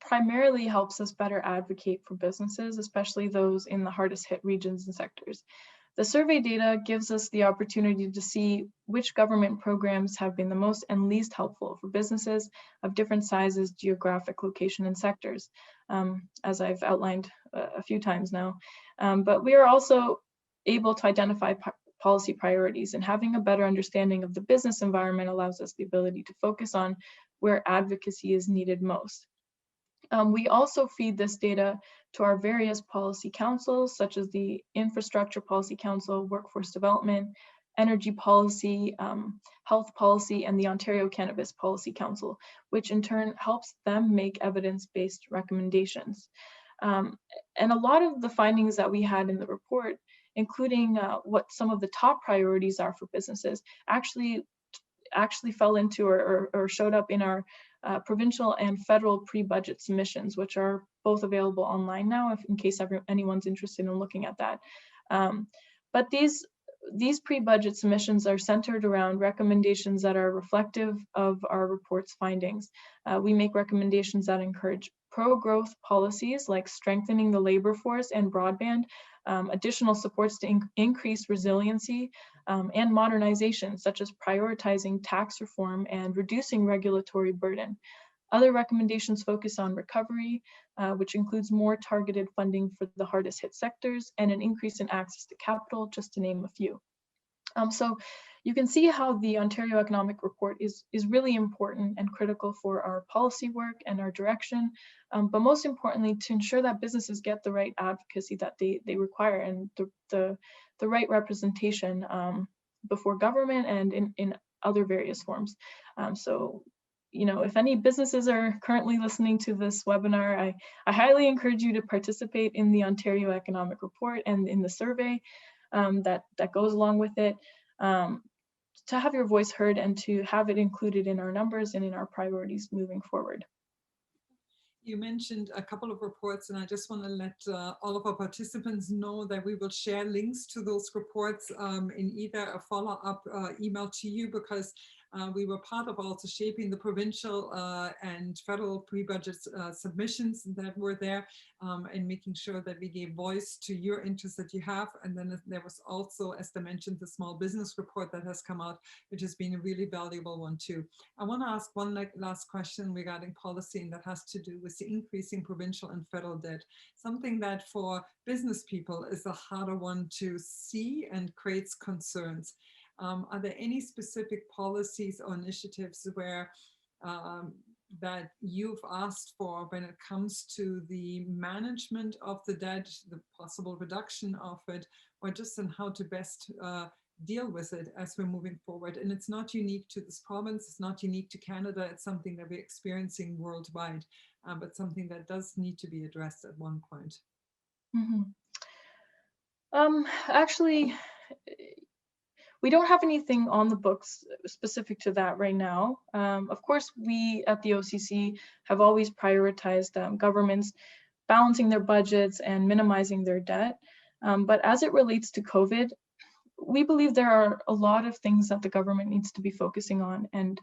primarily helps us better advocate for businesses, especially those in the hardest hit regions and sectors. The survey data gives us the opportunity to see which government programs have been the most and least helpful for businesses of different sizes, geographic location, and sectors, as I've outlined a few times now. But we are also able to identify policy priorities, and having a better understanding of the business environment allows us the ability to focus on where advocacy is needed most. We also feed this data to our various policy councils, such as the Infrastructure Policy Council, Workforce Development, Energy Policy, Health Policy, and the Ontario Cannabis Policy Council, which in turn helps them make evidence-based recommendations. And a lot of the findings that we had in the report, including what some of the top priorities are for businesses, actually fell into or showed up in our provincial and federal pre-budget submissions, which are both available online now, in case anyone's interested in looking at that. But these pre-budget submissions are centered around recommendations that are reflective of our report's findings. We make recommendations that encourage pro-growth policies like strengthening the labor force and broadband, additional supports to increase resiliency, and modernization, such as prioritizing tax reform and reducing regulatory burden. Other recommendations focus on recovery, which includes more targeted funding for the hardest hit sectors and an increase in access to capital, just to name a few. So you can see how the Ontario Economic Report is really important and critical for our policy work and our direction, but most importantly, to ensure that businesses get the right advocacy that they require and the right representation before government and in other various forms. So, you know, if any businesses are currently listening to this webinar, I highly encourage you to participate in the Ontario Economic Report and in the survey that goes along with it, to have your voice heard and to have it included in our numbers and in our priorities moving forward. You mentioned a couple of reports, and I just want to let all of our participants know that we will share links to those reports in either a follow-up email to you, because We were part of also shaping the provincial and federal pre-budget submissions that were there, and making sure that we gave voice to your interests that you have. And then there was also, as I mentioned, the small business report that has come out, which has been a really valuable one too. I want to ask one last question regarding policy, and that has to do with the increasing provincial and federal debt, something that for business people is a harder one to see and creates concerns. Are there any specific policies or initiatives where that you've asked for when it comes to the management of the debt, the possible reduction of it, or just on how to best deal with it as we're moving forward? And it's not unique to this province, it's not unique to Canada, it's something that we're experiencing worldwide, but something that does need to be addressed at one point. Actually, we don't have anything on the books specific to that right now. Of course, we at the OCC have always prioritized governments balancing their budgets and minimizing their debt. But as it relates to COVID, we believe there are a lot of things that the government needs to be focusing on. And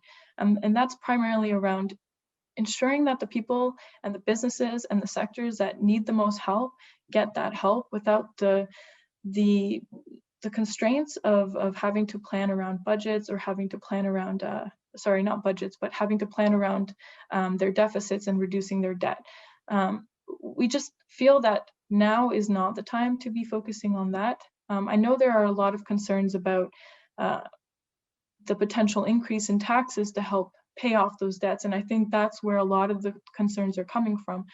that's primarily around ensuring that the people and the businesses and the sectors that need the most help get that help without the constraints of having to plan around budgets or having to plan around, sorry, not budgets, but having to plan around their deficits and reducing their debt. We just feel that now is not the time to be focusing on that. I know there are a lot of concerns about the potential increase in taxes to help pay off those debts. And I think that's where a lot of the concerns are coming from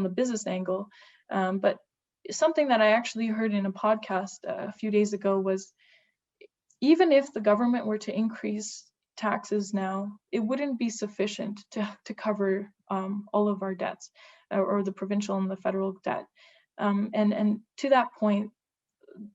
the business angle. But something that I actually heard in a podcast a few days ago was, even if the government were to increase taxes now, it wouldn't be sufficient to cover all of our debts, or the provincial and the federal debt. And to that point,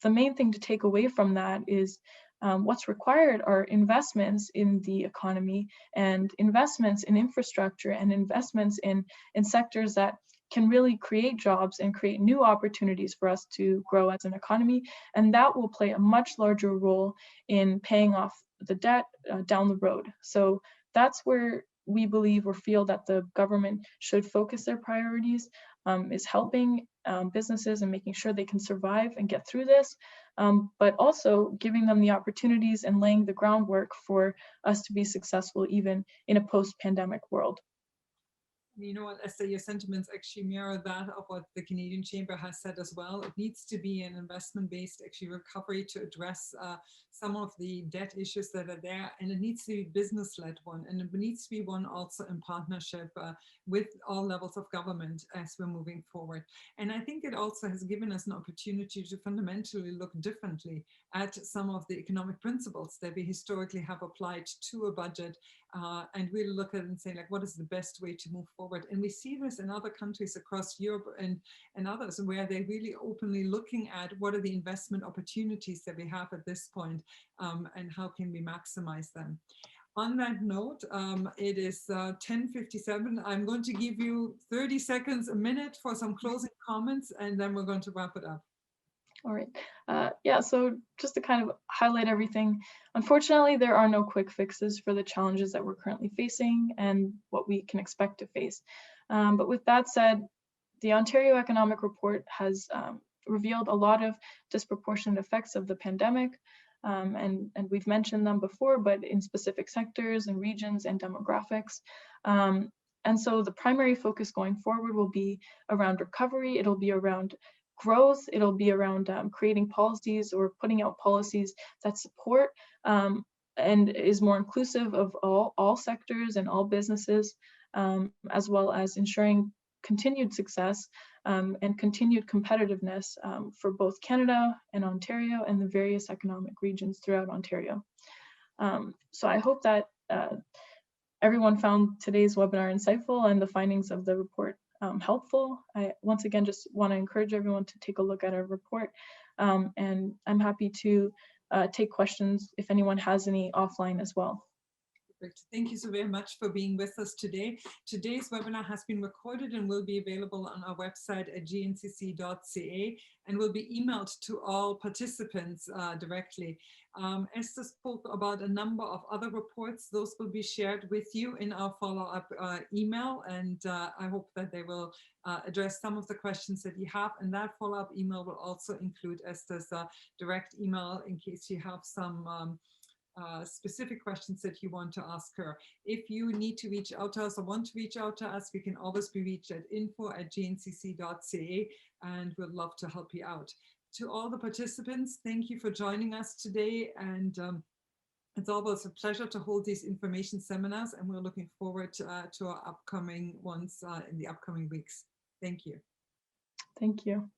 the main thing to take away from that is what's required are investments in the economy and investments in infrastructure and investments in sectors that can really create jobs and create new opportunities for us to grow as an economy. And that will play a much larger role in paying off the debt down the road. So that's where we believe or feel that the government should focus their priorities, is helping businesses and making sure they can survive and get through this, but also giving them the opportunities and laying the groundwork for us to be successful even in a post-pandemic world. You know what, Esther, your sentiments actually mirror that of what the Canadian Chamber has said as well. It needs to be an investment-based actually recovery to address some of the debt issues that are there, and it needs to be business-led one, and it needs to be one also in partnership with all levels of government as we're moving forward. And I think it also has given us an opportunity to fundamentally look differently at some of the economic principles that we historically have applied to a budget, and really look at it and say, like, what is the best way to move forward? And we see this in other countries across Europe and others, where they're really openly looking at what are the investment opportunities that we have at this point, and how can we maximize them. On that note, it is 10:57. I'm going to give you 30 seconds, a minute for some closing comments, and then we're going to wrap it up. All right. Yeah, so just to kind of highlight everything, unfortunately, there are no quick fixes for the challenges that we're currently facing and what we can expect to face. But with that said, the Ontario Economic Report has revealed a lot of disproportionate effects of the pandemic, and we've mentioned them before, but in specific sectors and regions and demographics. And so the primary focus going forward will be around recovery. It'll be around growth. It'll be around creating policies or putting out policies that support and is more inclusive of all sectors and all businesses, as well as ensuring continued success and continued competitiveness for both Canada and Ontario and the various economic regions throughout Ontario. So I hope that everyone found today's webinar insightful and the findings of the report helpful. I once again just want to encourage everyone to take a look at our report, and I'm happy to take questions if anyone has any offline as well. Perfect. Thank you so very much for being with us today. Today's webinar has been recorded and will be available on our website at gncc.ca and will be emailed to all participants directly. Esther spoke about a number of other reports. Those will be shared with you in our follow-up email, and I hope that they will address some of the questions that you have. And that follow-up email will also include Esther's direct email in case you have some specific questions that you want to ask her. If you need to reach out to us or want to reach out to us, we can always be reached at info@gncc.ca, and we'd love to help you out. To all the participants, thank you for joining us today, and it's always a pleasure to hold these information seminars, and we're looking forward to our upcoming ones in the upcoming weeks. Thank you. Thank you.